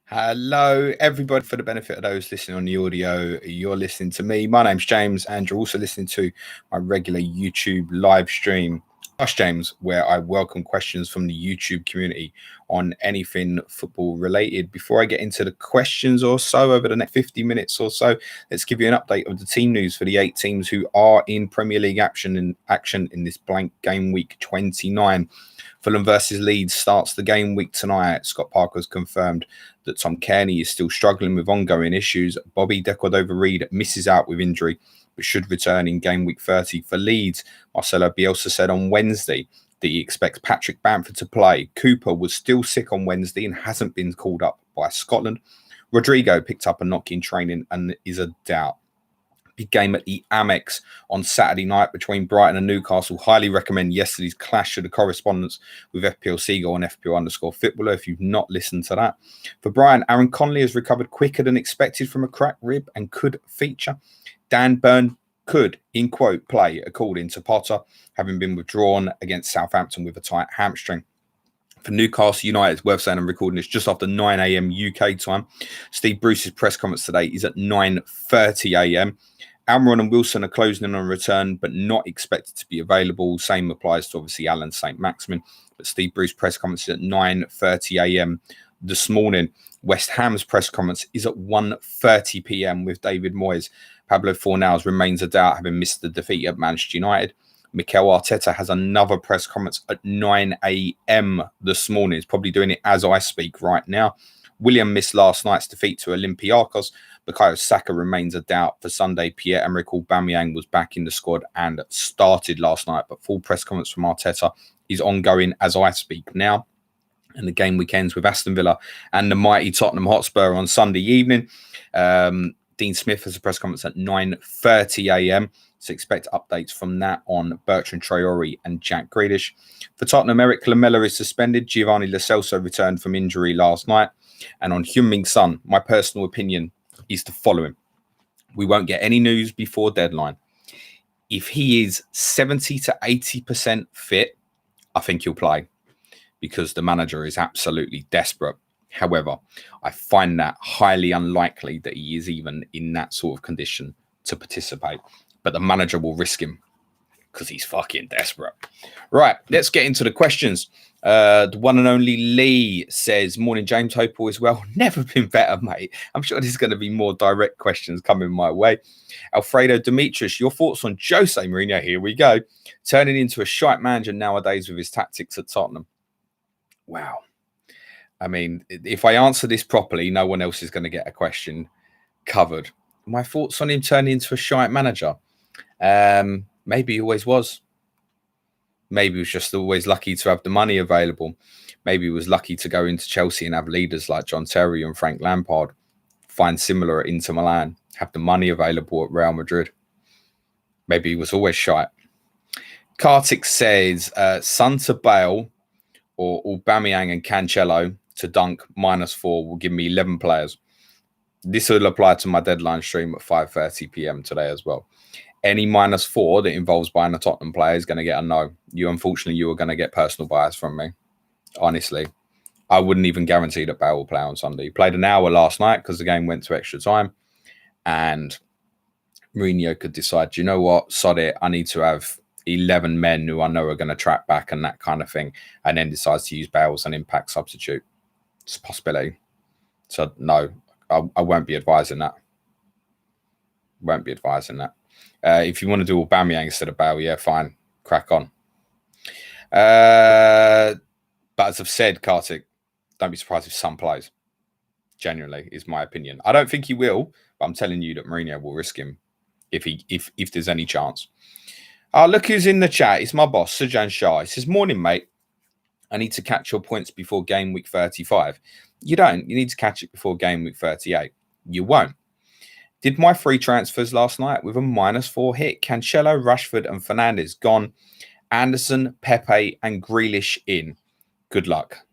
Hello, everybody. For the benefit of those listening on the audio, you're listening to me. My name's James, and you're also listening to my regular YouTube live stream, Ask James, where I welcome questions from the YouTube community on anything football related. Before I get into the questions or so over the next 50 minutes or so, let's give you an update of the team news for the 8 teams who are in Premier League action in this blank game week 29. Fulham versus Leeds starts the game week tonight. Scott Parker's confirmed that Tom Cairney is still struggling with ongoing issues. Bobby De Cordova-Reid misses out with injury, but should return in game week 30 for Leeds. Marcelo Bielsa said on Wednesday that he expects Patrick Bamford to play. Cooper was still sick on Wednesday and hasn't been called up by Scotland. Rodrigo picked up a knock in training and is a doubt. Big game at the Amex on Saturday night between Brighton and Newcastle. Highly recommend yesterday's clash of the correspondence with FPL Seagull and FPL_Footballer if you've not listened to that. For Brighton, Aaron Connolly has recovered quicker than expected from a cracked rib and could feature. Dan Burn could, in quote, play according to Potter, having been withdrawn against Southampton with a tight hamstring. For Newcastle United, it's worth saying I'm recording this just after 9 a.m. UK time. Steve Bruce's press conference today is at 9:30 a.m. Almiron and Wilson are closing in on return, but not expected to be available. Same applies to obviously Alan St. Maximin. But Steve Bruce's press conference is at 9:30 a.m. this morning. West Ham's press conference is at 1:30 p.m. with David Moyes. Pablo Fornals remains a doubt, having missed the defeat at Manchester United. Mikel Arteta has another press conference at 9 a.m. this morning. He's probably doing it as I speak right now. William missed last night's defeat to Olympiacos. Bukayo Saka remains a doubt for Sunday. Pierre-Emerick Aubameyang was back in the squad and started last night, but full press conference from Arteta is ongoing as I speak now. And the game weekends with Aston Villa and the mighty Tottenham Hotspur on Sunday evening. Dean Smith has a press conference at 9:30 a.m. So expect updates from that on Bertrand Traore and Jack Grealish. For Tottenham, Eric Lamela is suspended. Giovanni Lo Celso returned from injury last night. And on Heung-min Son, my personal opinion is the following. We won't get any news before deadline. If he is 70 to 80% fit, I think he'll play because the manager is absolutely desperate. However, I find that highly unlikely that he is even in that sort of condition to participate. But the manager will risk him because he's fucking desperate. Right, let's get into the questions. The one and only Lee says, morning, James. Hope all is well. Never been better, mate. I'm sure there's going to be more direct questions coming my way. Alfredo Demetrius, your thoughts on Jose Mourinho? Here we go. Turning into a shite manager nowadays with his tactics at Tottenham. Wow. I mean, if I answer this properly, no one else is going to get a question covered. My thoughts on him turning into a shite manager? Maybe he always was. Maybe he was just always lucky to have the money available. Maybe he was lucky to go into Chelsea and have leaders like John Terry and Frank Lampard. Find similar at Inter Milan. Have the money available at Real Madrid. Maybe he was always shite. Kartik says, Son to Bale or Aubameyang and Cancelo to dunk -4 will give me 11 players. This will apply to my deadline stream at 5:30 p.m. today as well. Any -4 that involves buying a Tottenham player is going to get a no. You are going to get personal bias from me. Honestly, I wouldn't even guarantee that Bale will play on Sunday. He played an hour last night because the game went to extra time. And Mourinho could decide, you know what, sod it, I need to have 11 men who I know are going to track back and that kind of thing. And then decides to use Bale as an impact substitute. It's a possibility. So, no, I won't be advising that. Won't be advising that. If you want to do Aubameyang instead of Bale, yeah, fine. Crack on. But as I've said, Kartik, don't be surprised if Son plays. Genuinely, is my opinion. I don't think he will, but I'm telling you that Mourinho will risk him if there's any chance. Look who's in the chat. It's my boss, Sujan Shah. He says, morning, mate. I need to catch your points before game week 35. You don't. You need to catch it before game week 38. You won't. Did my free transfers last night with a -4 hit. Cancelo, Rashford and Fernandes gone. Anderson, Pepe and Grealish in. Good luck.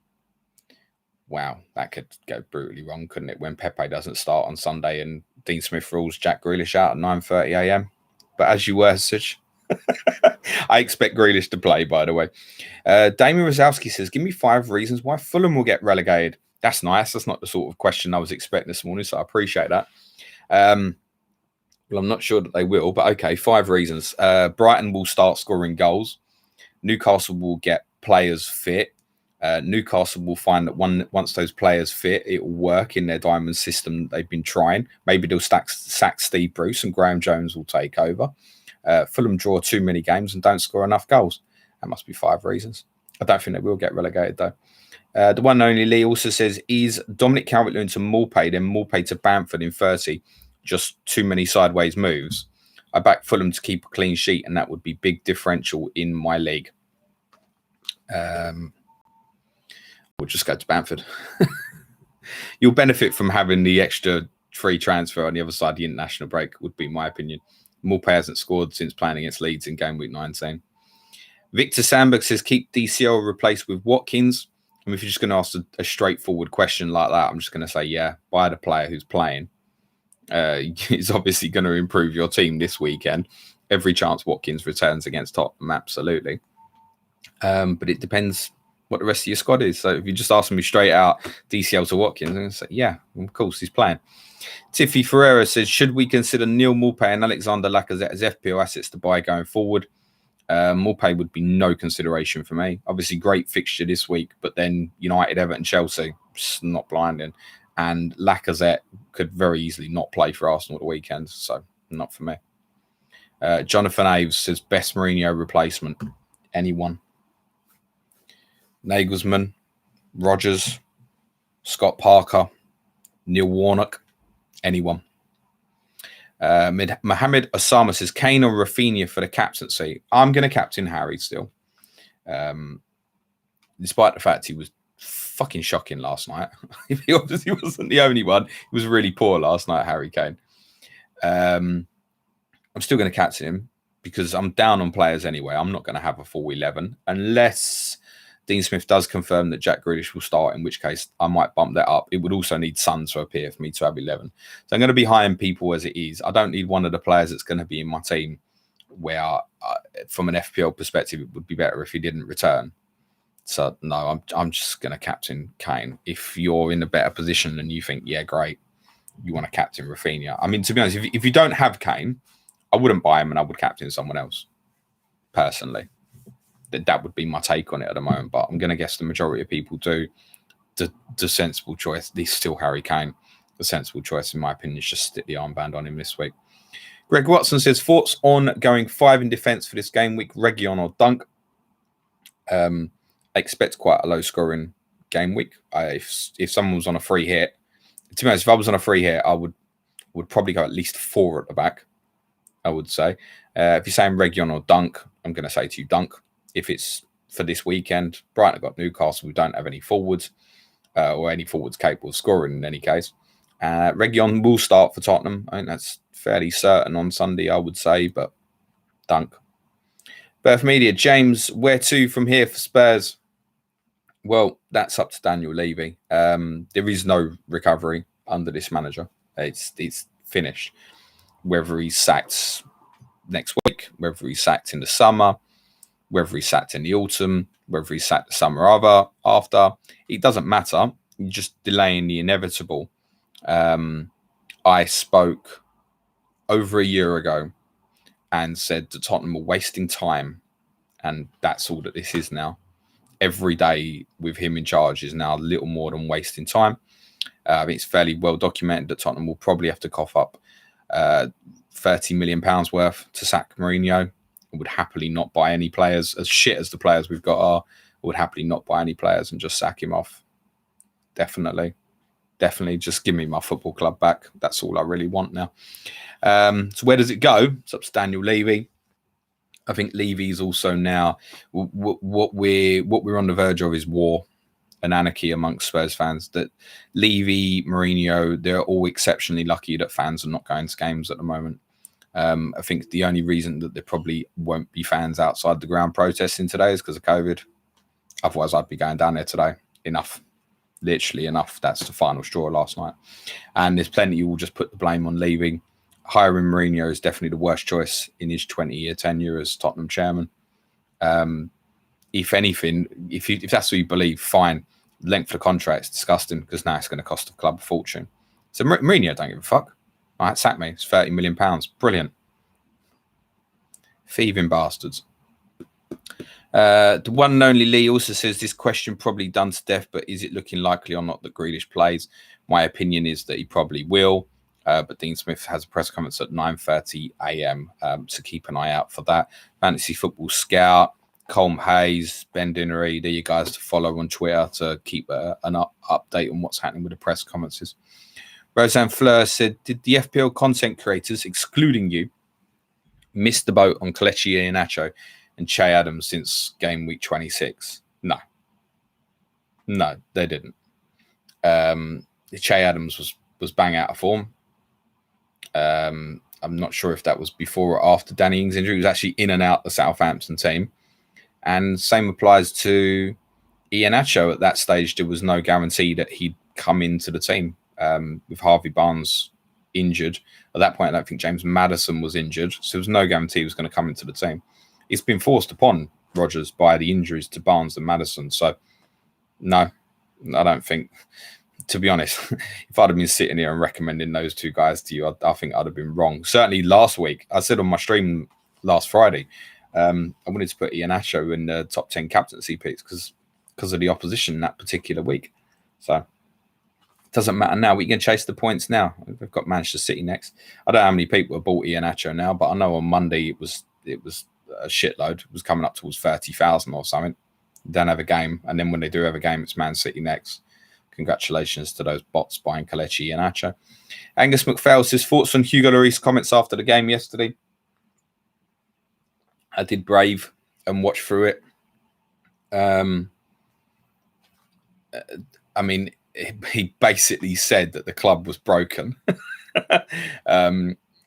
Wow, that could go brutally wrong, couldn't it? When Pepe doesn't start on Sunday and Dean Smith rules Jack Grealish out at 9:30 a.m. But as you were, Such, I expect Grealish to play, by the way. Damien Rosowski says, give me 5 reasons why Fulham will get relegated. That's nice. That's not the sort of question I was expecting this morning, so I appreciate that. Well, I'm not sure that they will, but okay, 5 reasons. Brighton will start scoring goals. Newcastle will get players fit. Newcastle will find that once those players fit, it will work in their diamond system they've been trying. Maybe they'll sack Steve Bruce and Graham Jones will take over. Fulham draw too many games and don't score enough goals. That must be 5 reasons. I don't think they will get relegated, though. The one and only Lee also says, is Dominic Calvert-Lewin to Maupay, then Maupay to Bamford in 30? Just too many sideways moves. I back Fulham to keep a clean sheet, and that would be big differential in my league. We'll just go to Bamford. You'll benefit from having the extra free transfer on the other side of the international break, would be my opinion. Maupay hasn't scored since playing against Leeds in game week 19. Victor Sandberg says, keep DCL replaced with Watkins. And if you're just going to ask a straightforward question like that, I'm just going to say, yeah, buy the player who's playing. He's obviously going to improve your team this weekend. Every chance Watkins returns against Tottenham, absolutely. But it depends what the rest of your squad is. So if you just ask me straight out, DCL to Watkins, I'm going to say, yeah, of course he's playing. Tiffy Ferreira says, should we consider Neil Maupay and Alexander Lacazette as FPL assets to buy going forward? Maupay would be no consideration for me. Obviously, great fixture this week, but then United, Everton, Chelsea, not blinding. And Lacazette could very easily not play for Arsenal at the weekend, so not for me. Jonathan Aves says, best Mourinho replacement. Anyone? Nagelsmann, Rodgers, Scott Parker, Neil Warnock, anyone. Mohamed Osama says, Kane or Rafinha for the captaincy. I'm going to captain Harry still. Despite the fact he was fucking shocking last night. He obviously wasn't the only one. He was really poor last night, Harry Kane. I'm still going to captain him because I'm down on players anyway. I'm not going to have a full 11 unless Dean Smith does confirm that Jack Grealish will start, in which case I might bump that up. It would also need Son to appear for me to have 11. So I'm going to be high in people as it is. I don't need one of the players that's going to be in my team where, from an FPL perspective, it would be better if he didn't return. So, no, I'm just going to captain Kane. If you're in a better position and you think, yeah, great, you want to captain Rafinha. I mean, to be honest, if you don't have Kane, I wouldn't buy him and I would captain someone else, personally. That would be my take on it at the moment. But I'm going to guess the majority of people do. The sensible choice is still Harry Kane. The sensible choice, in my opinion, is just stick the armband on him this week. Greg Watson says, thoughts on going 5 in defence for this game week, Region or Dunk? I expect quite a low scoring game week. If someone was on a free hit, to be honest, if I was on a free hit, I would probably go at least 4 at the back, I would say. If you're saying Region or Dunk, I'm going to say to you Dunk. If it's for this weekend, Brighton have got Newcastle. We don't have any forwards or any forwards capable of scoring in any case. Region will start for Tottenham. I think that's fairly certain on Sunday, I would say, but Dunk. Birth Media, James, where to from here for Spurs? Well, that's up to Daniel Levy. There is no recovery under this manager. It's finished. Whether he's sacked next week, whether he's sacked in the summer, whether he's sacked in the autumn, whether he's sacked the summer after, it doesn't matter. You're just delaying the inevitable. I spoke over a year ago and said that Tottenham were wasting time, and that's all that this is now. Every day with him in charge is now a little more than wasting time. I think it's fairly well documented that Tottenham will probably have to cough up £30 million worth to sack Mourinho. I would happily not buy any players. As shit as the players we've got are, I would happily not buy any players and just sack him off. Definitely just give me my football club back. That's all I really want now. So where does it go? It's up to Daniel Levy. I think Levy's also now what we're on the verge of is war and anarchy amongst Spurs fans. That Levy, Mourinho, they're all exceptionally lucky that fans are not going to games at the moment. I think the only reason that there probably won't be fans outside the ground protesting today is because of COVID. Otherwise, I'd be going down there today. Enough. Literally enough. That's the final straw last night. And there's plenty who will just put the blame on Levy. Hiring Mourinho is definitely the worst choice in his 20-year tenure as Tottenham chairman. If anything, if that's what you believe, fine. length of the contract is disgusting because now it's going to cost the club a fortune. So Mourinho don't give a fuck. All right, sack me. It's £30 million. Brilliant. Thieving bastards. The one and only Lee also says this question probably done to death, but is it looking likely or not that Grealish plays? My opinion is that he probably will, but Dean Smith has a press conference at 9:30 a.m. So keep an eye out for that. Fantasy Football Scout, Colm Hayes, Ben Dinnery, they're you guys to follow on Twitter to keep an update on what's happening with the press conferences. Roseanne Fleur said, did the FPL content creators, excluding you, miss the boat on Kelechi Iheanacho and Che Adams since game week 26? No, they didn't. Che Adams was bang out of form. I'm not sure if that was before or after Danny Ings' injury. He was actually in and out the Southampton team. And same applies to Iheanacho. At that stage, there was no guarantee that he'd come into the team. With Harvey Barnes injured. At that point, I don't think James Maddison was injured. So there was no guarantee he was going to come into the team. It's been forced upon Rodgers by the injuries to Barnes and Maddison. So, no, I don't think, to be honest, if I'd have been sitting here and recommending those two guys to you, I think I'd have been wrong. Certainly last week, I said on my stream last Friday, I wanted to put Iheanacho in the top 10 captaincy picks because of the opposition that particular week. So, doesn't matter now. We can chase the points now. We've got Manchester City next. I don't know how many people have bought Iheanacho now, but I know on Monday it was a shitload. It was coming up towards 30,000 or something. Don't have a game, and then when they do have a game, it's Man City next. Congratulations to those bots buying Kelechi Iheanacho. Angus McPhail says thoughts on Hugo Lloris comments after the game yesterday. I did brave and watch through it. I mean, he basically said that the club was broken.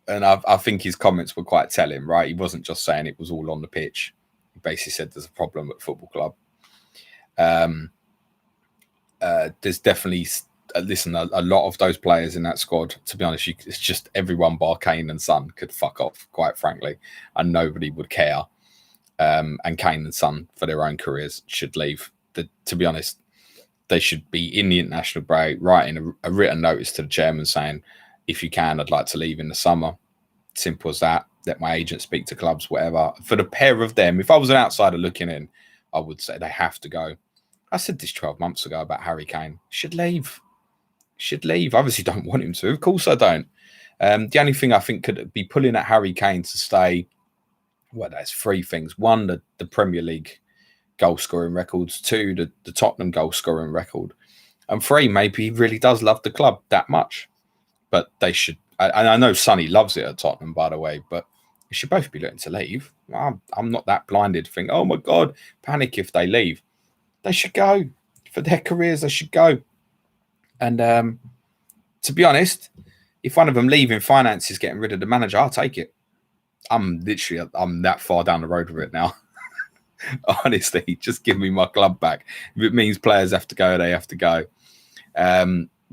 And I think his comments were quite telling, right? He wasn't just saying it was all on the pitch. He basically said there's a problem at the football club. There's definitely, a lot of those players in that squad, to be honest, it's just everyone bar Kane and Son could fuck off, quite frankly, and nobody would care. And Kane and Son, for their own careers, should leave. To be honest, they should be in the international break, writing a written notice to the chairman saying, if you can, I'd like to leave in the summer. Simple as that. Let my agent speak to clubs, whatever. For the pair of them, if I was an outsider looking in, I would say they have to go. I said this 12 months ago about Harry Kane. Should leave. I obviously don't want him to. Of course I don't. The only thing I think could be pulling at Harry Kane to stay, well, there's three things. One, the Premier League goal scoring records. Two, the Tottenham goal scoring record. And three, maybe he really does love the club that much. But they should, and I know Sonny loves it at Tottenham, by the way, but they should both be looking to leave. I'm not that blinded to think, oh my God, panic if they leave. They should go. For their careers, they should go. And to be honest, if one of them leaving finances getting rid of the manager, I'll take it. I'm that far down the road with it now. Honestly, just give me my club back. If it means players have to go, they have to go.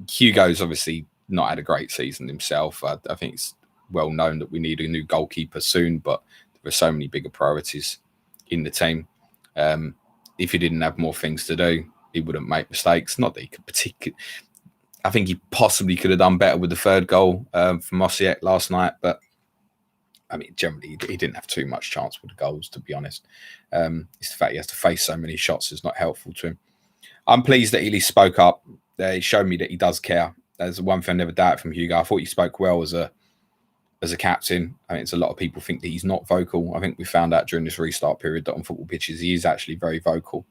Hugo's obviously not had a great season himself. I think it's well known that we need a new goalkeeper soon, but there are so many bigger priorities in the team. If he didn't have more things to do, he wouldn't make mistakes. Not that he could particularly. I think he possibly could have done better with the third goal from Mosiek last night, but I mean, generally, he didn't have too much chance with the goals, to be honest. It's the fact he has to face so many shots is not helpful to him. I'm pleased that Ely spoke up. He showed me that he does care. That's the one thing I never doubted from Hugo. I thought he spoke well as a captain. I think a lot of people think that he's not vocal. I think we found out during this restart period that on football pitches, he is actually very vocal.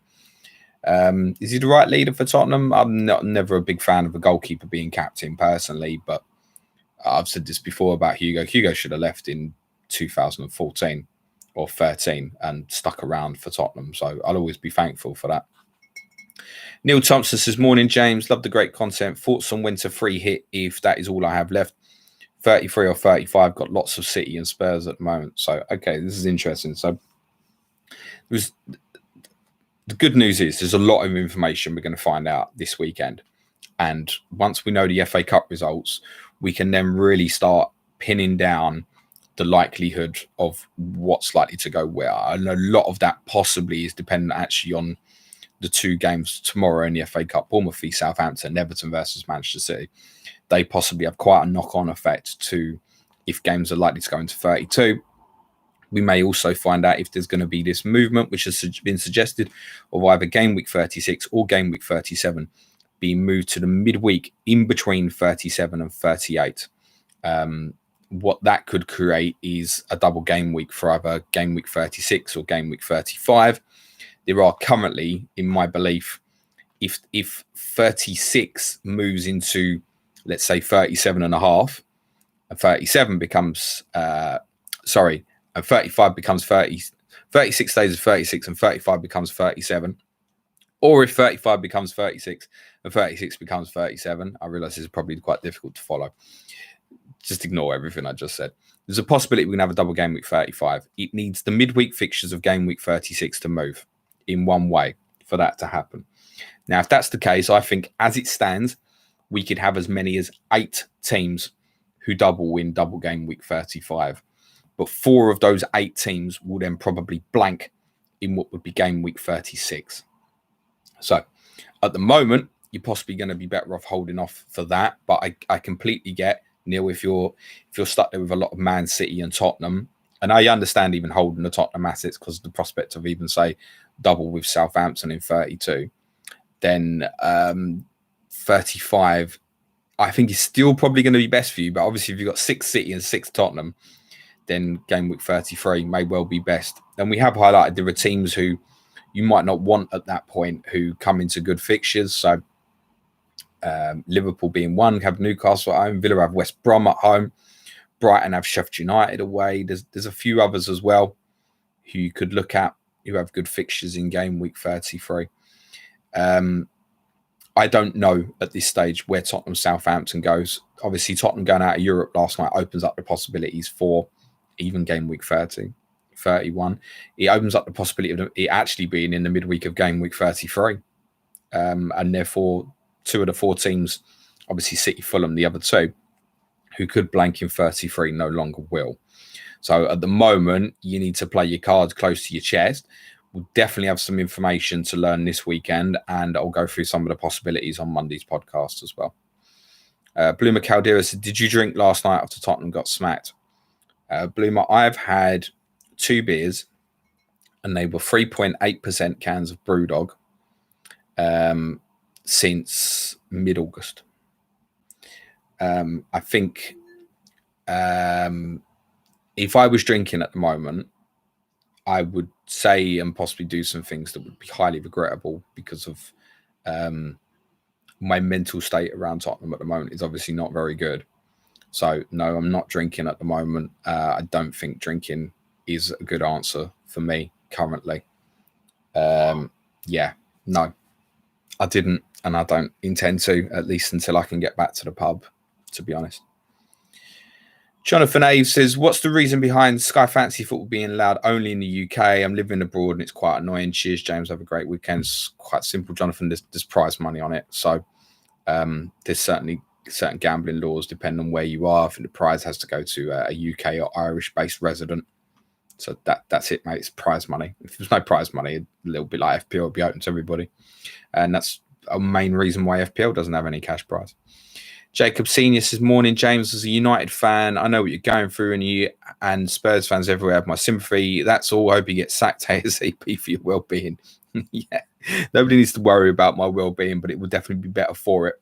Is he the right leader for Tottenham? I'm never a big fan of a goalkeeper being captain personally, but I've said this before about Hugo. Hugo should have left in 2014 or 13 and stuck around for Tottenham. So I'll always be thankful for that. Neil Thompson says, morning, James. Love the great content. Thoughts on when to free hit if that is all I have left. 33 or 35. Got lots of City and Spurs at the moment. So, okay, this is interesting. So the good news is there's a lot of information we're going to find out this weekend. And once we know the FA Cup results, we can then really start pinning down the likelihood of what's likely to go where. And a lot of that possibly is dependent actually on the 2 games tomorrow in the FA Cup, Bournemouth v Southampton, Everton versus Manchester City, they possibly have quite a knock-on effect to if games are likely to go into 32. We may also find out if there's going to be this movement, which has been suggested, of either game week 36 or game week 37 being moved to the midweek in between 37 and 38. What that could create is a double game week for either game week 36 or game week 35. There are currently, in my belief, if 36 moves into, let's say, 37 and a half, and 37 becomes, and 35 becomes 30, 36 stays as 36 and 35 becomes 37. Or if 35 becomes 36 and 36 becomes 37, I realize this is probably quite difficult to follow. Just ignore everything I just said. There's a possibility we can have a double game week 35. It needs the midweek fixtures of game week 36 to move in one way for that to happen. Now, if that's the case, I think as it stands, we could have as many as 8 teams who double win double game week 35. But 4 of those 8 teams will then probably blank in what would be game week 36. So at the moment, you're possibly going to be better off holding off for that. But I completely get, Neil, if you're stuck there with a lot of Man City and Tottenham, and I understand even holding the Tottenham assets because of the prospect of even, say, double with Southampton in 32, then 35, I think is still probably going to be best for you. But obviously, if you've got 6 City and 6 Tottenham, then game week 33 may well be best. And we have highlighted there are teams who you might not want at that point who come into good fixtures. So Liverpool being one, have Newcastle at home, Villa have West Brom at home, Brighton have Sheffield United away. There's a few others as well who you could look at who have good fixtures in game week 33. I don't know at this stage where Tottenham Southampton goes. Obviously, Tottenham going out of Europe last night opens up the possibilities for even game week 30, 31. It opens up the possibility of it actually being in the midweek of game week 33. And therefore, 2 of the 4 teams, obviously City, Fulham, the other 2, who could blank in 33 no longer will. So at the moment, you need to play your cards close to your chest. We'll definitely have some information to learn this weekend, and I'll go through some of the possibilities on Monday's podcast as well. Bloomer Caldera said, did you drink last night after Tottenham got smacked? Bloomer, I've had 2 beers, and they were 3.8% cans of Brewdog since mid-August. I think if I was drinking at the moment, I would say and possibly do some things that would be highly regrettable because of my mental state around Tottenham at the moment is obviously not very good. So, no, I'm not drinking at the moment. I don't think drinking is a good answer for me currently. Yeah, no, I didn't, and I don't intend to, at least until I can get back to the pub, to be honest. Jonathan Ave says, what's the reason behind Sky Fantasy Football being allowed only in the UK? I'm living abroad and it's quite annoying. Cheers, James. Have a great weekend. It's quite simple, Jonathan. There's prize money on it. So there's certainly certain gambling laws depending on where you are. I think the prize has to go to a UK or Irish-based resident. So that's it, mate. It's prize money. If there's no prize money, a little bit like FPL would be open to everybody. And that's a main reason why FPL doesn't have any cash prize. Jacob Senior says, morning, James. As a United fan, I know what you're going through, and you and Spurs fans everywhere have my sympathy. That's all. I hope you get sacked ASAP for your well-being. Yeah, nobody needs to worry about my well-being, but it will definitely be better for it.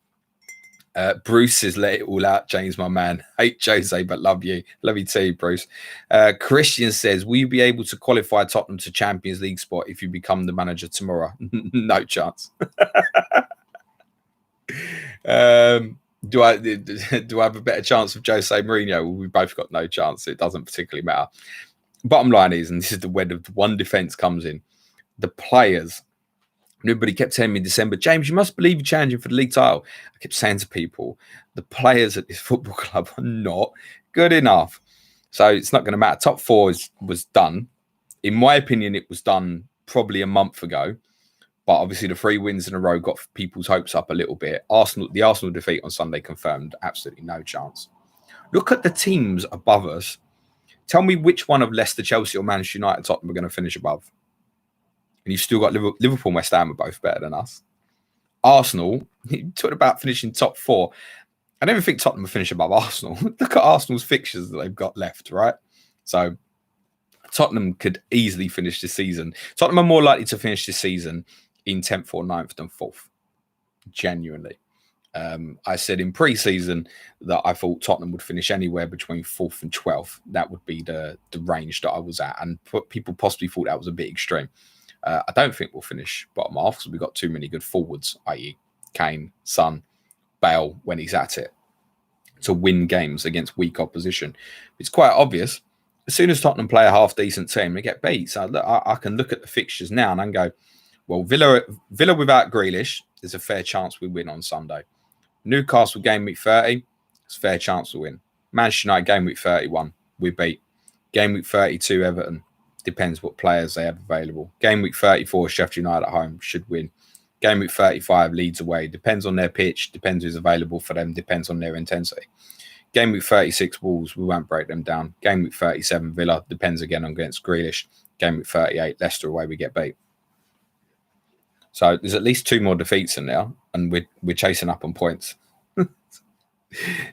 Bruce says, let it all out, James, my man. Hate Jose, but love you. Love you too, Bruce. Christian says, will you be able to qualify Tottenham to Champions League spot if you become the manager tomorrow? No chance. Do I have a better chance of Jose Mourinho? Well, we both got no chance. It doesn't particularly matter. Bottom line is, and this is where the one defence comes in, the players. Everybody kept telling me in December, James, you must believe you're challenging for the league title. I kept saying to people, the players at this football club are not good enough. So it's not going to matter. Top 4 was done. In my opinion, it was done probably a month ago. But obviously the 3 wins in a row got people's hopes up a little bit. The Arsenal defeat on Sunday confirmed absolutely no chance. Look at the teams above us. Tell me which one of Leicester, Chelsea or Manchester United, Tottenham are going to finish above. and you've still got Liverpool and West Ham are both better than us. Arsenal, you talked about finishing top 4. I don't even think Tottenham will finish above Arsenal. Look at Arsenal's fixtures that they've got left, right? So Tottenham could easily finish this season. Tottenham are more likely to finish this season in 10th or 9th than 4th. Genuinely. I said in pre-season that I thought Tottenham would finish anywhere between 4th and 12th. That would be the range that I was at. And people possibly thought that was a bit extreme. I don't think we'll finish bottom half because we've got too many good forwards, i.e. Kane, Son, Bale when he's at it, to win games against weak opposition. It's quite obvious. As soon as Tottenham play a half-decent team, they get beat. So I can look at the fixtures now and go, well, Villa without Grealish, there's a fair chance we win on Sunday. Newcastle game week 30, it's a fair chance to win. Manchester United game week 31, we beat. Game week 32, Everton, depends what players they have available. Game week 34, Sheffield United at home, should win. Game week 35, Leeds away, depends on their pitch, depends who's available for them, depends on their intensity. Game week 36, Wolves, we won't break them down. Game week 37, Villa, depends again on against Grealish. Game week 38, Leicester away, we get beat. So there's at least 2 more defeats in there, and we're chasing up on points.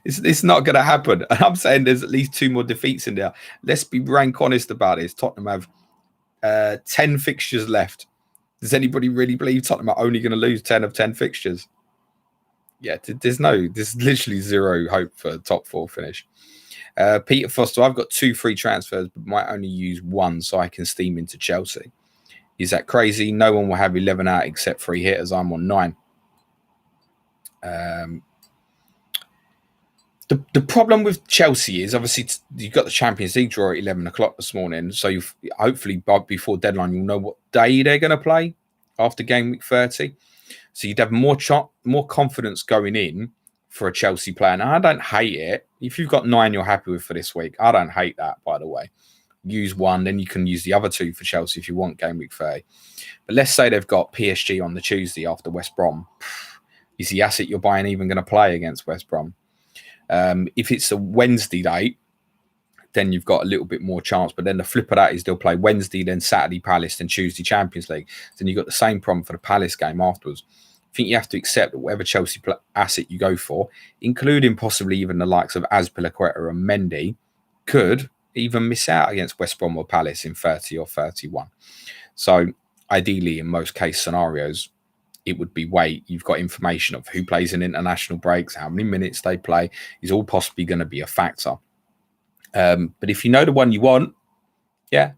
It's not going to happen. And I'm saying there's at least 2 more defeats in there. Let's be rank honest about this. Tottenham have 10 fixtures left. Does anybody really believe Tottenham are only going to lose 10 of 10 fixtures? Yeah, there's literally zero hope for a top 4 finish. Peter Foster, I've got 2 free transfers, but might only use 1 so I can steam into Chelsea. Is that crazy? No one will have 11 out except 3 hitters. I'm on 9. The problem with Chelsea is obviously you've got the Champions League draw at 11 o'clock this morning. So you've hopefully before deadline, you'll know what day they're going to play after game week 30. So you'd have more confidence going in for a Chelsea player. And I don't hate it. If you've got 9 you're happy with for this week, I don't hate that, by the way. Use 1, then you can use the other 2 for Chelsea if you want game week 30. But let's say they've got PSG on the Tuesday after West Brom. Is the asset you're buying even going to play against West Brom? If it's a Wednesday date, then you've got a little bit more chance. But then the flip of that is they'll play Wednesday, then Saturday Palace, then Tuesday Champions League. Then you've got the same problem for the Palace game afterwards. I think you have to accept that whatever Chelsea asset you go for, including possibly even the likes of Azpilicueta and Mendy, could even miss out against West Brom or Palace in 30 or 31. So ideally, in most case scenarios, it would be wait. You've got information of who plays in international breaks, how many minutes they play is all possibly going to be a factor. But if you know the one you want, yeah,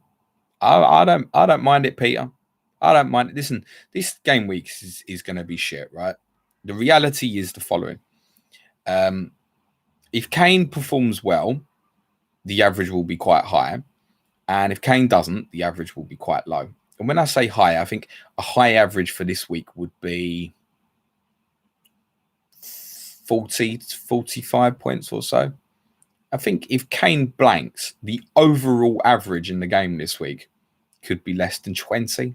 I don't mind it, Peter. I don't mind it. Listen, this game week is going to be shit, right? The reality is the following. If Kane performs well, the average will be quite high. And if Kane doesn't, the average will be quite low. And when I say high, I think a high average for this week would be 40 to 45 points or so. I think if Kane blanks, the overall average in the game this week could be less than 20.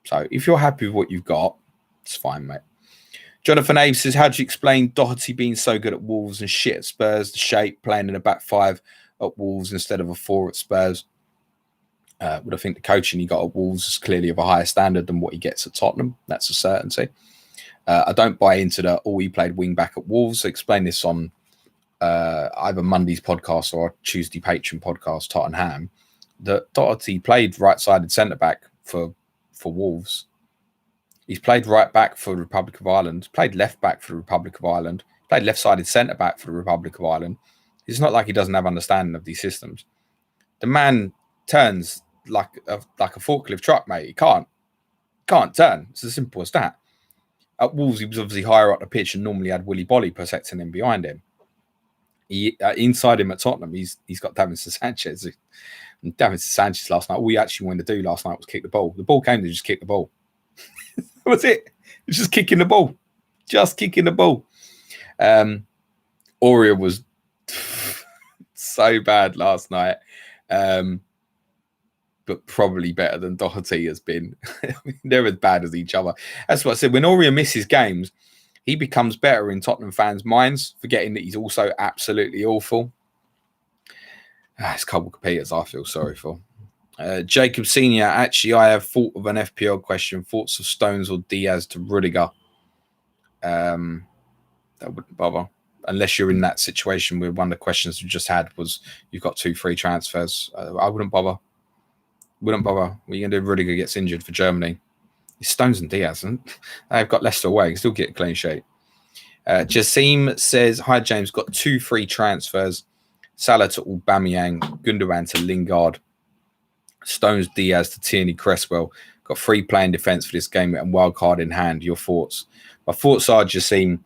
So if you're happy with what you've got, it's fine, mate. Jonathan Aves says, how do you explain Doherty being so good at Wolves and shit at Spurs? The shape playing in a back 5 at Wolves instead of a 4 at Spurs. But I think the coaching he got at Wolves is clearly of a higher standard than what he gets at Tottenham. That's a certainty. I don't buy into the he played wing back at Wolves. I explain this on either Monday's podcast or Tuesday Patreon podcast, Tottenham, that Doherty played right-sided centre-back for Wolves. He's played right back for the Republic of Ireland, played left back for the Republic of Ireland, played left-sided centre-back for the Republic of Ireland. It's not like he doesn't have understanding of these systems. The man turns like a forklift truck, mate. He can't turn. It's as simple as that. At Wolves, he was obviously higher up the pitch and normally had Willy Bolly protecting him behind him. Inside him at Tottenham, he's got Davinson Sanchez. And Davinson Sanchez last night, all he actually wanted to do last night was kick the ball. The ball came to just kick the ball. That was it. It was just kicking the ball. Just kicking the ball. Aurier was so bad last night. But probably better than Doherty has been. I mean, they're as bad as each other. That's what I said. When Aurier misses games, he becomes better in Tottenham fans' minds, forgetting that he's also absolutely awful. It's Cole Peters I feel sorry for. Jacob Senior, actually, I have thought of an FPL question. Thoughts of Stones or Diaz to Rudiger? That wouldn't bother. Unless you're in that situation where one of the questions we just had was you've got 2 free transfers. I wouldn't bother. Wouldn't bother. What are you going to do if Rudiger gets injured for Germany? It's Stones and Diaz, and they've got Leicester away. You can still get a clean sheet. Jassim says, hi, James. Got 2 free transfers. Salah to Aubameyang, Gundogan to Lingard, Stones, Diaz to Tierney, Cresswell. Got 3 playing defence for this game and wildcard in hand. Your thoughts? My thoughts are, Jassim,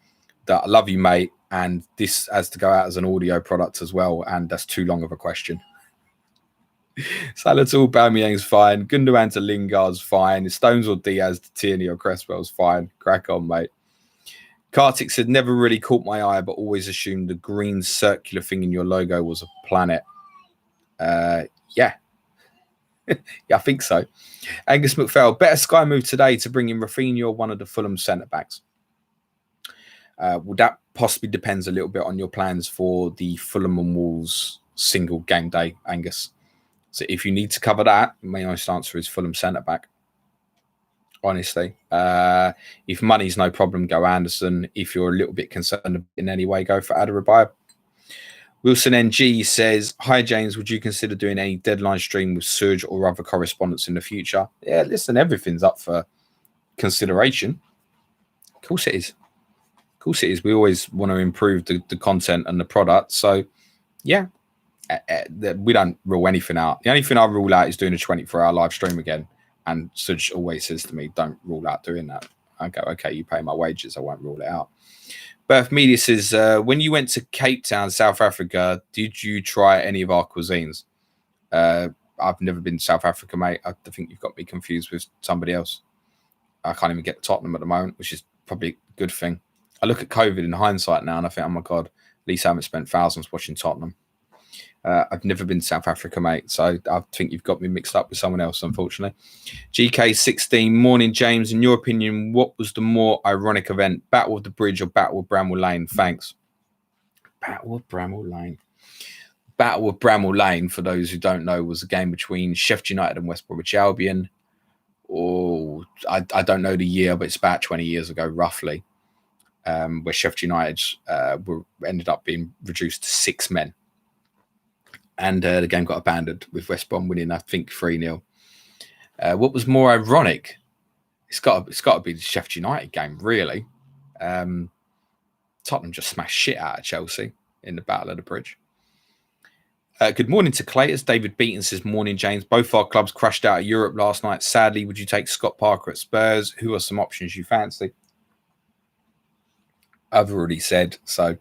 that I love you, mate, and this has to go out as an audio product as well, and that's too long of a question. Salah to Aubameyang's fine. Gundogan to Lingard's fine. Stones or Diaz to Tierney or Cresswell's fine. Crack on, mate. Kartik said, never really caught my eye, but always assumed the green circular thing in your logo was a planet. Yeah. Yeah, I think so. Angus McPhail, better Sky move today to bring in Rafinha or one of the Fulham centre-backs. Well, that possibly depends a little bit on your plans for the Fulham and Wolves single game day, Angus. So if you need to cover that, my honest answer is Fulham centre-back. Honestly. If money's no problem, go Anderson. If you're a little bit concerned in any way, go for Adarabioyo. Wilson NG says, hi, James. Would you consider doing any deadline stream with Surge or other correspondents in the future? Yeah, listen, everything's up for consideration. Of course it is. Of course it is. We always want to improve the content and the product. So, yeah, we don't rule anything out. The only thing I rule out is doing a 24-hour live stream again. And Surge always says to me, don't rule out doing that. I go, okay, you pay my wages. I won't rule it out. Birth Media says, when you went to Cape Town, South Africa, did you try any of our cuisines? I've never been to South Africa, mate. I think you've got me confused with somebody else. I can't even get to Tottenham at the moment, which is probably a good thing. I look at COVID in hindsight now and I think, oh my God, at least I haven't spent thousands watching Tottenham. I've never been to South Africa, mate, so I think you've got me mixed up with someone else, unfortunately. GK16, morning, James. In your opinion, what was the more ironic event, Battle of the Bridge or Battle of Bramall Lane? Thanks. Battle of Bramall Lane. Battle of Bramall Lane, for those who don't know, was a game between Sheffield United and West Bromwich Albion. Or I don't know the year, but it's about 20 years ago, roughly, where Sheffield United ended up being reduced to 6 men. And the game got abandoned with West Brom winning, I think, 3-0. What was more ironic? It's got to be the Sheffield United game, really. Tottenham just smashed shit out of Chelsea in the Battle of the Bridge. Good morning to Claytors. David Beaton says, morning, James. Both our clubs crashed out of Europe last night. Sadly, would you take Scott Parker at Spurs? Who are some options you fancy? I've already said. So,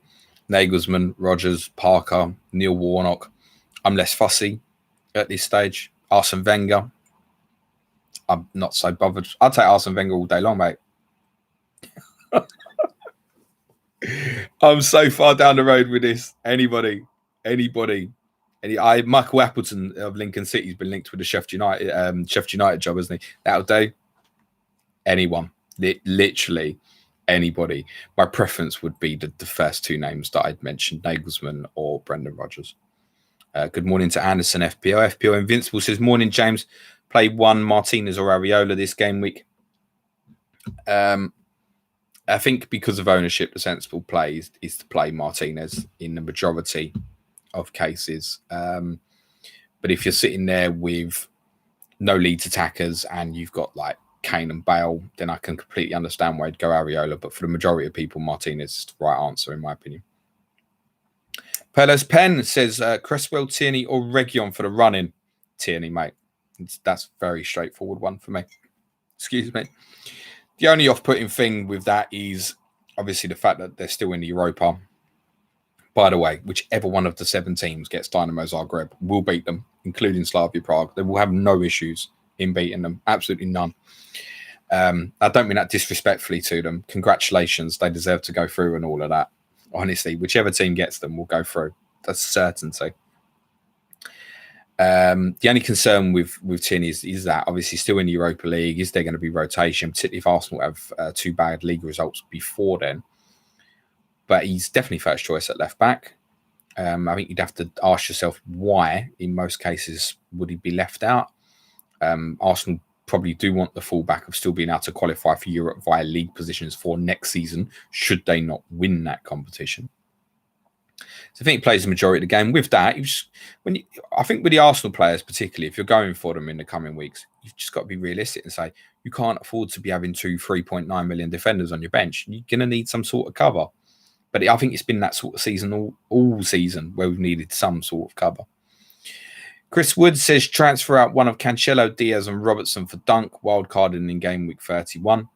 Nagelsmann, Rodgers, Parker, Neil Warnock. I'm less fussy at this stage. Arsene Wenger. I'm not so bothered. I'll take Arsene Wenger all day long, mate. I'm so far down the road with this. Anybody. Michael Appleton of Lincoln City has been linked with the Sheffield United job, hasn't he? That'll do. Anyone. Literally anybody. My preference would be the first 2 names that I'd mentioned, Nagelsmann or Brendan Rodgers. Good morning to Anderson, FPL. FPL Invincible says, morning, James. Play 1 Martinez or Areola this game week. I think because of ownership, the sensible play is to play Martinez in the majority of cases. But if you're sitting there with no Leeds attackers and you've got like Kane and Bale, then I can completely understand why I'd go Areola. But for the majority of people, Martinez is the right answer, in my opinion. Pelos Pen says, Cresswell, Tierney or Reguilon for the run-in? Tierney, mate. That's a very straightforward one for me. Excuse me. The only off-putting thing with that is obviously the fact that they're still in the Europa. By the way, whichever one of the 7 teams gets Dynamo Zagreb will beat them, including Slavia Prague. They will have no issues in beating them. Absolutely none. I don't mean that disrespectfully to them. Congratulations. They deserve to go through and all of that. Honestly, whichever team gets them will go through. That's certainty. The only concern with Tierney is that obviously still in the Europa League. Is there going to be rotation, particularly if Arsenal have 2 bad league results before then? But he's definitely first choice at left back. I think you'd have to ask yourself why, in most cases, would he be left out? Arsenal probably do want the fallback of still being able to qualify for Europe via league positions for next season, should they not win that competition. So I think he plays the majority of the game. With that, I think with the Arsenal players particularly, if you're going for them in the coming weeks, you've just got to be realistic and say you can't afford to be having 3.9 million defenders on your bench. You're going to need some sort of cover. But I think it's been that sort of season all season where we've needed some sort of cover. Chris Wood says transfer out one of Cancelo, Diaz and Robertson for Dunk, wildcarding in game week 31.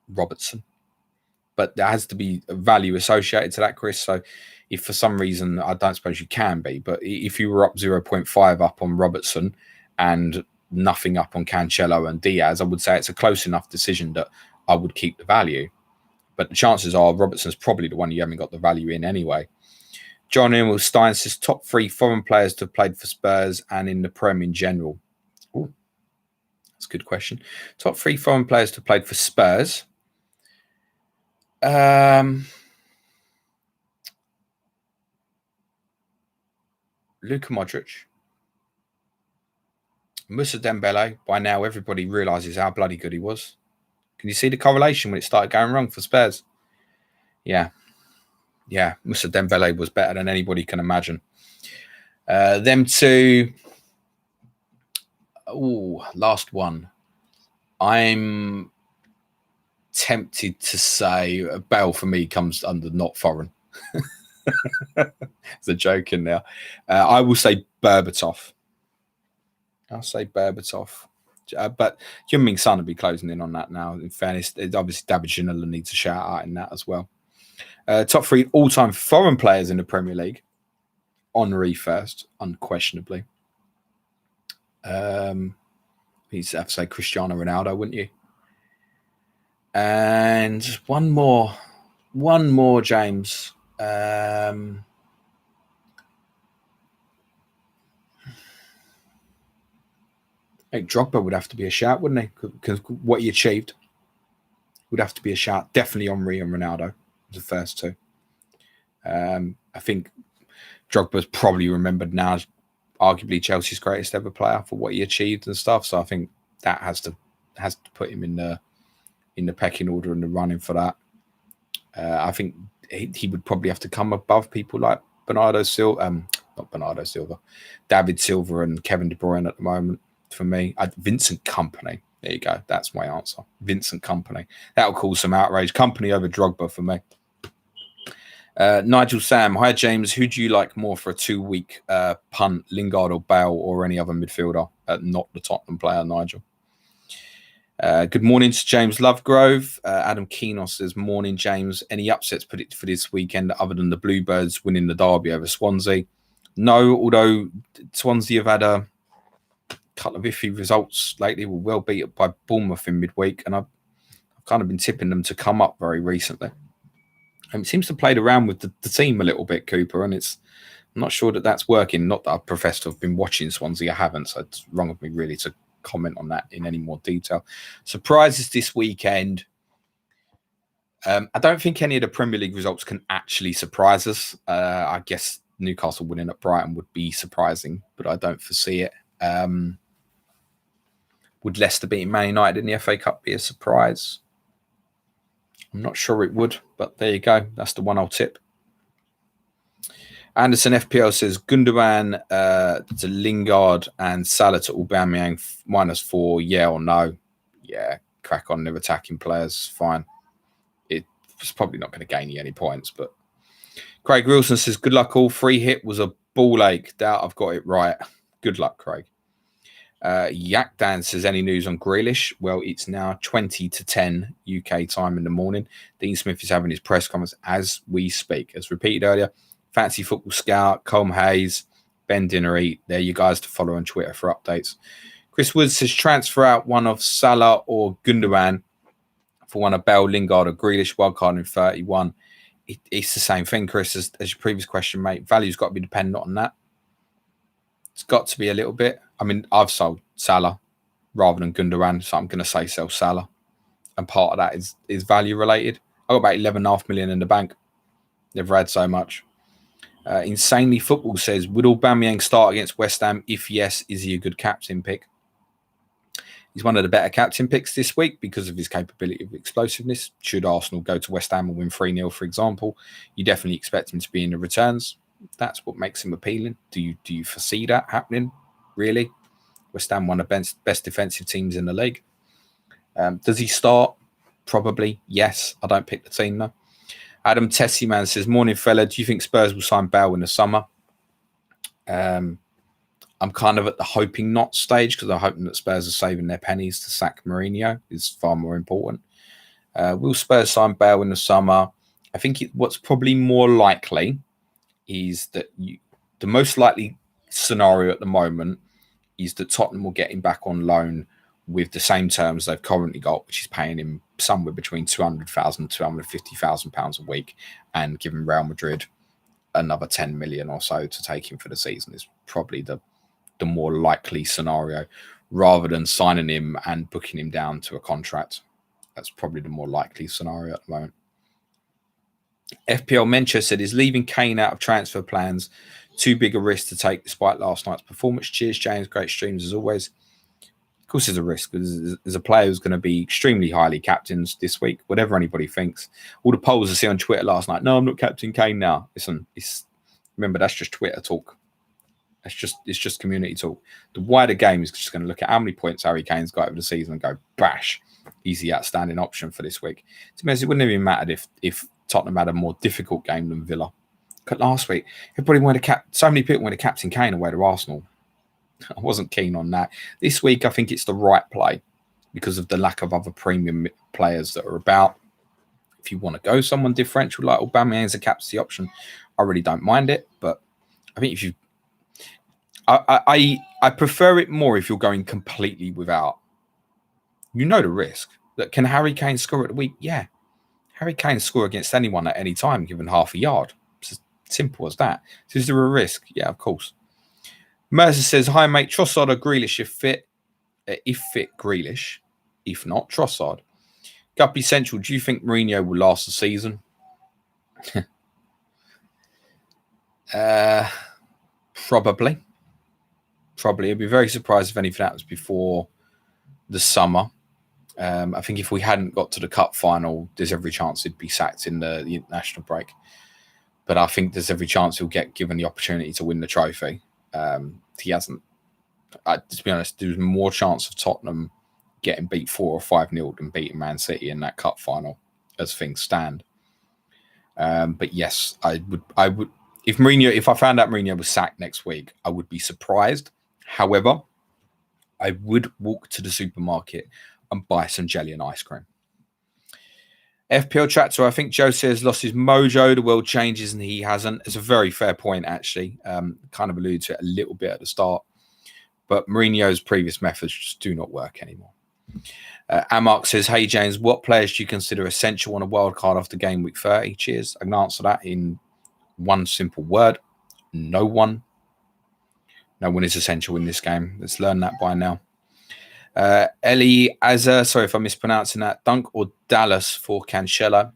Robertson. But there has to be a value associated to that, Chris. So if for some reason, I don't suppose you can be, but if you were up 0.5 up on Robertson and nothing up on Cancelo and Diaz, I would say it's a close enough decision that I would keep the value. But the chances are Robertson's probably the one you haven't got the value in anyway. John Emil Stein says top 3 foreign players to have played for Spurs and in the Prem in general. Ooh, that's a good question. Top 3 foreign players to have played for Spurs. Luka Modric. Moussa Dembele. By now, everybody realises how bloody good he was. Can you see the correlation when it started going wrong for Spurs? Yeah, Moussa Dembele was better than anybody can imagine. Them two. Last one. I'm tempted to say Bale for me comes under not foreign. It's a joke in there. I will say Berbatov. I'll say Berbatov. But Heung-min Son will be closing in on that now. In fairness, obviously David Ginola needs a shout out in that as well. Top 3 all-time foreign players in the Premier League. Henry first, unquestionably. You'd have to say Cristiano Ronaldo, wouldn't you? And one more, James. I think Drogba would have to be a shout, wouldn't he? Because what he achieved would have to be a shout. Definitely Henry and Ronaldo, the first two. I think Drogba's probably remembered now as arguably Chelsea's greatest ever player for what he achieved and stuff. So I think that has to put him in the pecking order and the running for that. I think he would probably have to come above people like David Silva and Kevin De Bruyne at the moment. For me, Vincent Kompany. There you go. That's my answer. Vincent Kompany. That'll cause some outrage. Kompany over Drogba for me. Nigel Sam. Hi, James. Who do you like more for a 2-week punt, Lingard or Bale or any other midfielder? Not the Tottenham player, Nigel. Good morning to James Lovegrove. Adam Keenos says, morning, James. Any upsets predicted for this weekend other than the Bluebirds winning the derby over Swansea? No, although Swansea have had a couple of iffy results lately. Were well beat by Bournemouth in midweek, and I've kind of been tipping them to come up very recently. And it seems to have played around with the team a little bit, Cooper, and I'm not sure that that's working. Not that I profess to have been watching Swansea. I haven't, so it's wrong of me really to comment on that in any more detail. Surprises this weekend. I don't think any of the Premier League results can actually surprise us. I guess Newcastle winning at Brighton would be surprising, but I don't foresee it. Would Leicester beating Man United in the FA Cup be a surprise? I'm not sure it would, but there you go. That's the one I'll tip. Anderson FPL says Gundogan to Lingard and Salah to Aubameyang -4. Yeah or no? Yeah, crack on. They're attacking players. Fine. It's probably not going to gain you any points, but Craig Wilson says good luck all. Free hit was a ball ache. Doubt I've got it right. Good luck, Craig. Yak Dan says any news on Grealish? Well, it's now 20:10 UK time in the morning. Dean Smith is having his press conference as we speak. As repeated earlier, Fancy Football Scout, Colm Hayes, Ben Dinnery. They're you guys to follow on Twitter for updates. Chris Woods says transfer out one of Salah or Gundogan for one of Bale, Lingard or Grealish. Wildcard in 31. It's the same thing, Chris, as your previous question, mate. Value's got to be dependent on that. It's got to be a little bit. I mean, I've sold Salah rather than Gundogan, so I'm going to say sell Salah. And part of that is value related. I got about 11.5 million in the bank. Never had so much. Insanely Football says, would Aubameyang start against West Ham? If yes, is he a good captain pick? He's one of the better captain picks this week because of his capability of explosiveness. Should Arsenal go to West Ham and win 3-0, for example, you definitely expect him to be in the returns. That's what makes him appealing. Do you foresee that happening? Really? West Ham, one of the best defensive teams in the league. Does he start? Probably, yes. I don't pick the team, though. Adam Tessieman says, morning, fella. Do you think Spurs will sign Bale in the summer? I'm kind of at the hoping not stage because I'm hoping that Spurs are saving their pennies to sack Mourinho is far more important. Will Spurs sign Bale in the summer? I think what's probably more likely is that the most likely scenario at the moment is that Tottenham will get him back on loan with the same terms they've currently got, which is paying him somewhere between £200,000 and £250,000 a week, and giving Real Madrid another 10 million or so to take him for the season is probably the more likely scenario, rather than signing him and booking him down to a contract. That's probably the more likely scenario at the moment. FPL Mencher said, is leaving Kane out of transfer plans too big a risk to take despite last night's performance? Cheers, James. Great streams as always. Of course, there's a risk. There's a player who's going to be extremely highly captained this week, whatever anybody thinks. All the polls I see on Twitter last night, no, I'm not captain Kane now. Listen, remember, that's just Twitter talk. It's just community talk. The wider game is just going to look at how many points Harry Kane's got over the season and go, bash, he's the outstanding option for this week. To me, it wouldn't have even mattered if Tottenham had a more difficult game than Villa. But last week, everybody wanted so many people wanted captain Kane away to Arsenal. I wasn't keen on that. This week, I think it's the right play because of the lack of other premium players that are about. If you want to go someone differential like Aubameyang as a captaincy option, I really don't mind it. But I think if you, I prefer it more if you're going completely without. You know the risk. That can Harry Kane score at the week? Yeah, Harry Kane score against anyone at any time, given half a yard. It's as simple as that. So is there a risk? Yeah, of course. Mercer says, hi, mate. Trossard or Grealish if fit? If fit, Grealish. If not, Trossard. Guppy Central, do you think Mourinho will last the season? Probably. I'd be very surprised if anything happens before the summer. I think if we hadn't got to the cup final, there's every chance he'd be sacked in the international break. But I think there's every chance he'll get given the opportunity to win the trophy. He hasn't. To be honest, there's more chance of Tottenham getting beat 4 or 5-0 than beating Man City in that cup final, as things stand. But yes, I would. If I found out Mourinho was sacked next week, I would be surprised. However, I would walk to the supermarket and buy some jelly and ice cream. FPL Tractor, I think Jose has lost his mojo. The world changes and he hasn't. It's a very fair point, actually. Kind of alluded to it a little bit at the start. But Mourinho's previous methods just do not work anymore. Amark says, hey, James, what players do you consider essential on a wildcard after game week 30? Cheers. I can answer that in one simple word. No one. No one is essential in this game. Let's learn that by now. Ellie Azza, sorry if I'm mispronouncing that. Dunk or Dallas for Cancelo?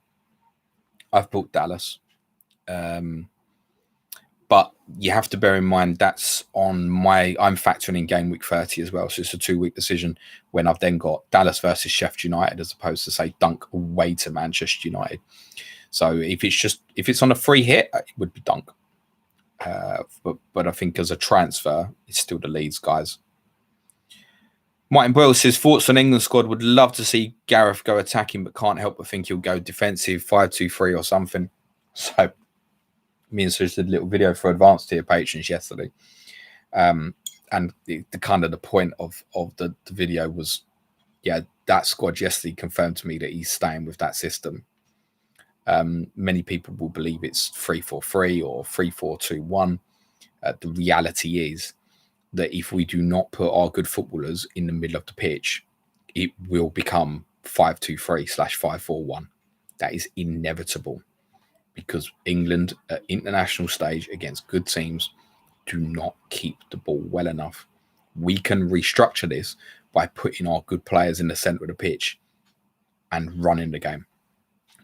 I've bought Dallas. But you have to bear in mind that's I'm factoring in game week 30 as well. So it's a 2-week decision when I've then got Dallas versus Sheffield United as opposed to, say, Dunk away to Manchester United. So if it's on a free hit, it would be Dunk. But I think as a transfer, it's still the Leeds guys. Martin Boyle says, thoughts on England squad, would love to see Gareth go attacking, but can't help but think he'll go defensive, 5-2-3 or something. So me and Sush did a little video for advanced tier patrons yesterday. And the kind of the point of the video was, yeah, that squad yesterday confirmed to me that he's staying with that system. Many people will believe it's 3-4-3 or 3-4-2-1. The reality is that if we do not put our good footballers in the middle of the pitch, it will become 5-2-3/5-4-1. That is inevitable because England at international stage against good teams do not keep the ball well enough. We can restructure this by putting our good players in the centre of the pitch and running the game.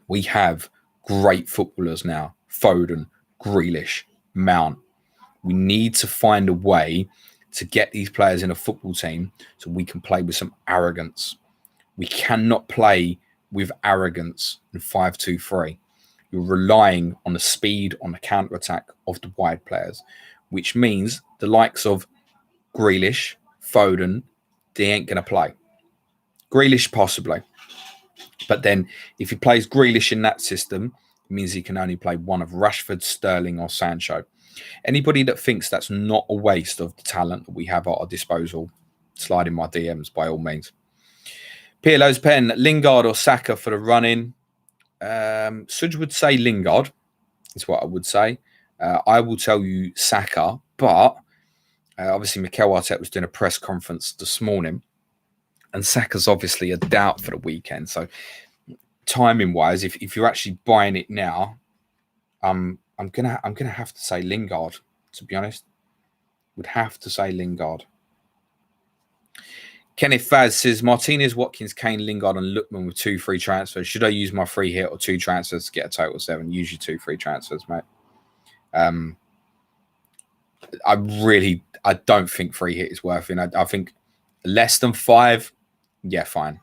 We have great footballers now. Foden, Grealish, Mount. We need to find a way to get these players in a football team so we can play with some arrogance. We cannot play with arrogance in 5-2-3. You're relying on the speed, on the counter-attack of the wide players, which means the likes of Grealish, Foden, they ain't going to play. Grealish possibly. But then if he plays Grealish in that system, it means he can only play one of Rashford, Sterling or Sancho. Anybody that thinks that's not a waste of the talent that we have at our disposal, slide in my DMs by all means. Pirlo's pen, Lingard or Saka for the run-in. Suj would say Lingard, is what I would say. I will tell you Saka, but obviously Mikel Arteta was doing a press conference this morning, and Saka's obviously a doubt for the weekend. So timing-wise, if you're actually buying it now, I'm gonna have to say Lingard. To be honest, would have to say Lingard. Kenneth Faz says Martinez, Watkins, Kane, Lingard, and Lookman with 2 free transfers. Should I use my free hit or 2 transfers to get a total 7? Use your 2 free transfers, mate. I don't think free hit is worth it. I think less than 5, yeah, fine.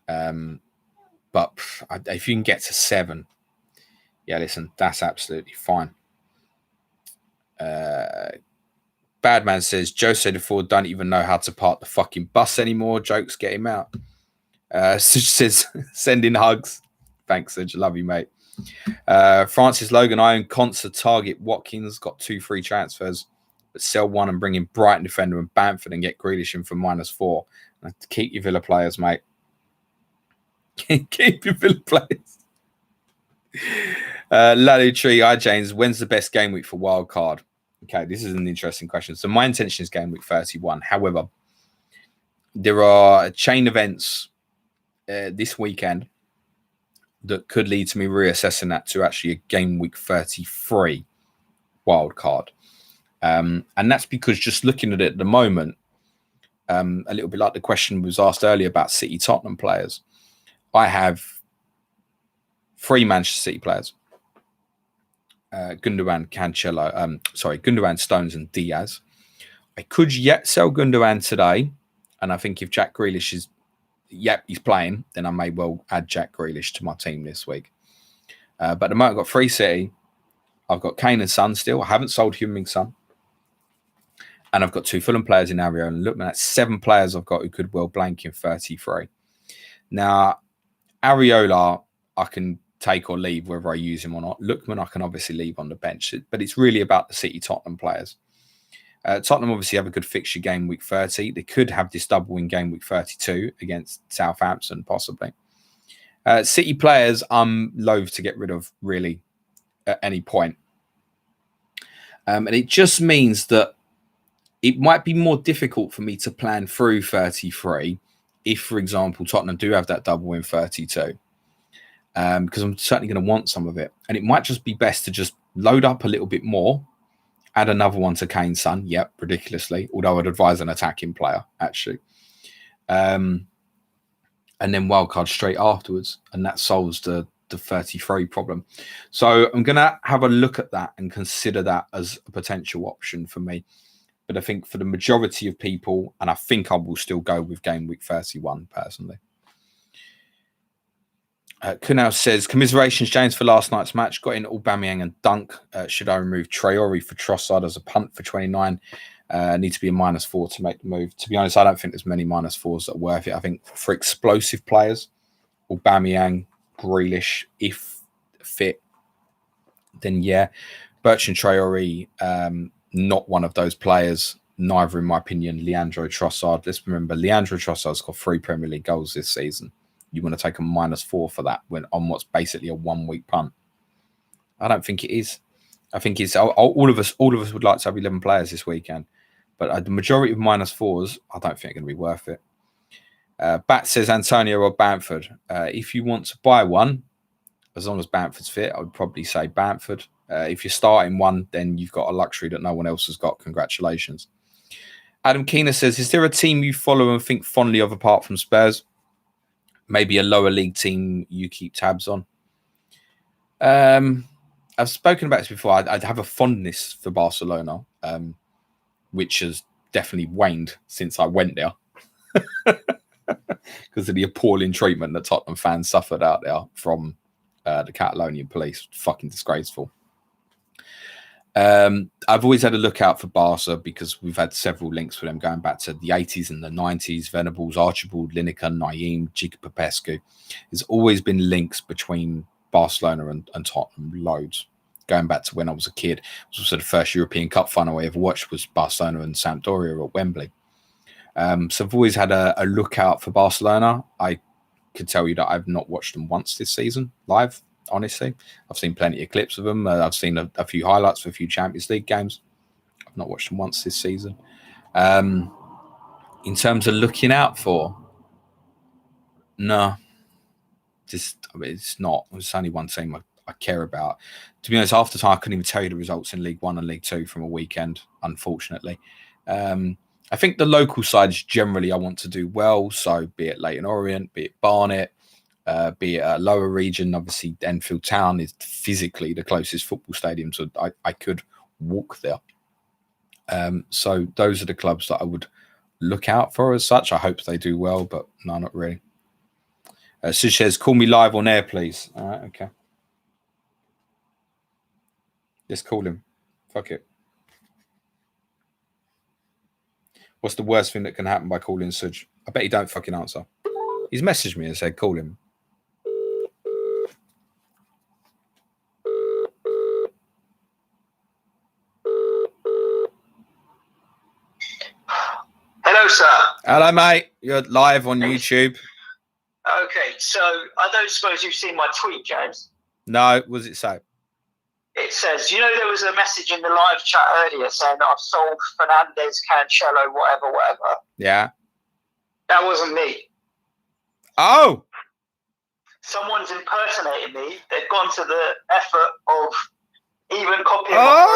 But if you can get to 7, yeah, listen, that's absolutely fine. Badman says, Jose de Ford don't even know how to park the fucking bus anymore. Jokes, get him out. Suj says, sending hugs. Thanks, Suj. Love you, mate. Francis Logan, I own Concert Target. Watkins got 2 free transfers, but sell 1 and bring in Brighton defender and Bamford and get Grealish in for -4. Keep your Villa players, mate. Keep your Villa players. Lally Tree, hi James. When's the best game week for Wildcard? Okay, this is an interesting question. So my intention is game week 31. However, there are chain events this weekend that could lead to me reassessing that to actually a game week 33 Wildcard. And that's because just looking at it at the moment, a little bit like the question was asked earlier about City Tottenham players, I have 3 Manchester City players. Gundogan, Gundogan, Stones and Diaz. I could yet sell Gundogan today. And I think if Jack Grealish is, he's playing, then I may well add Jack Grealish to my team this week. But at the moment, I've got 3 City. I've got Kane and Son still. I haven't sold Heung-min Son. And I've got 2 Fulham players in Areola. And looking at 7 players I've got who could well blank in 33. Now, Areola, I can take or leave whether I use him or not. Lookman, I can obviously leave on the bench. But it's really about the City Tottenham players. Tottenham obviously have a good fixture game week 30. They could have this double in game week 32 against Southampton, possibly. City players, I'm loath to get rid of, really, at any point. And it just means that it might be more difficult for me to plan through 33 if, for example, Tottenham do have that double in 32. Because I'm certainly going to want some of it. And it might just be best to just load up a little bit more, add another one to Kane's Son. Yep, ridiculously. Although I'd advise an attacking player, actually. And then wildcard straight afterwards. And that solves the 33 problem. So I'm going to have a look at that and consider that as a potential option for me. But I think for the majority of people, and I think I will still go with game week 31 personally. Kunal says, commiserations, James, for last night's match. Got in Aubameyang and Dunk. Should I remove Traore for Trossard as a punt for 29? Need to be a -4 to make the move. To be honest, I don't think there's many -4s that are worth it. I think for explosive players, Aubameyang, Grealish, if fit, then yeah. Bertrand Traore, not one of those players. Neither, in my opinion, Leandro Trossard. Let's remember, Leandro Trossard's got 3 Premier League goals this season. You want to take a -4 for that when on what's basically a 1-week punt? I don't think it is. I think it's all of us would like to have 11 players this weekend, but the majority of -4s, I don't think are going to be worth it. Bat says Antonio or Bamford. If you want to buy one, as long as Bamford's fit, I would probably say Bamford. If you're starting one, then you've got a luxury that no one else has got. Congratulations. Adam Keener says, is there a team you follow and think fondly of apart from Spurs? Maybe a lower league team you keep tabs on. I've spoken about this before. I'd have a fondness for Barcelona, which has definitely waned since I went there because of the appalling treatment that Tottenham fans suffered out there from the Catalonian police. Fucking disgraceful. I've always had a lookout for Barca because we've had several links with them going back to the 80s and the 90s. Venables, Archibald, Lineker, Naeem, Giga Popescu. There's always been links between Barcelona and Tottenham, loads. Going back to when I was a kid. It was also the first European Cup final I ever watched was Barcelona and Sampdoria at Wembley. So I've always had a lookout for Barcelona. I could tell you that I've not watched them once this season live. Honestly, I've seen plenty of clips of them. I've seen a few highlights for a few Champions League games. I've not watched them once this season. In terms of looking out for, no, it's not. It's only one team I care about. To be honest, half the time I couldn't even tell you the results in League One and League Two from a weekend, unfortunately. I think the local sides generally I want to do well. So be it Leyton Orient, be it Barnet, be it a lower region. Obviously, Enfield Town is physically the closest football stadium, so I could walk there. So those are the clubs that I would look out for as such. I hope they do well, but no, not really. Sush says, call me live on air, please. All right, okay. Let's call him. Fuck it. What's the worst thing that can happen by calling Suj? I bet he don't fucking answer. He's messaged me and said, call him. Hello, sir. Hello, mate. You're live on YouTube. Okay, so I don't suppose you've seen my tweet, James. No, what does it say? It says, you know, there was a message in the live chat earlier saying that I've sold Fernandez, Cancelo, whatever. Yeah. That wasn't me. Oh! Someone's impersonated me. They've gone to the effort of even copying my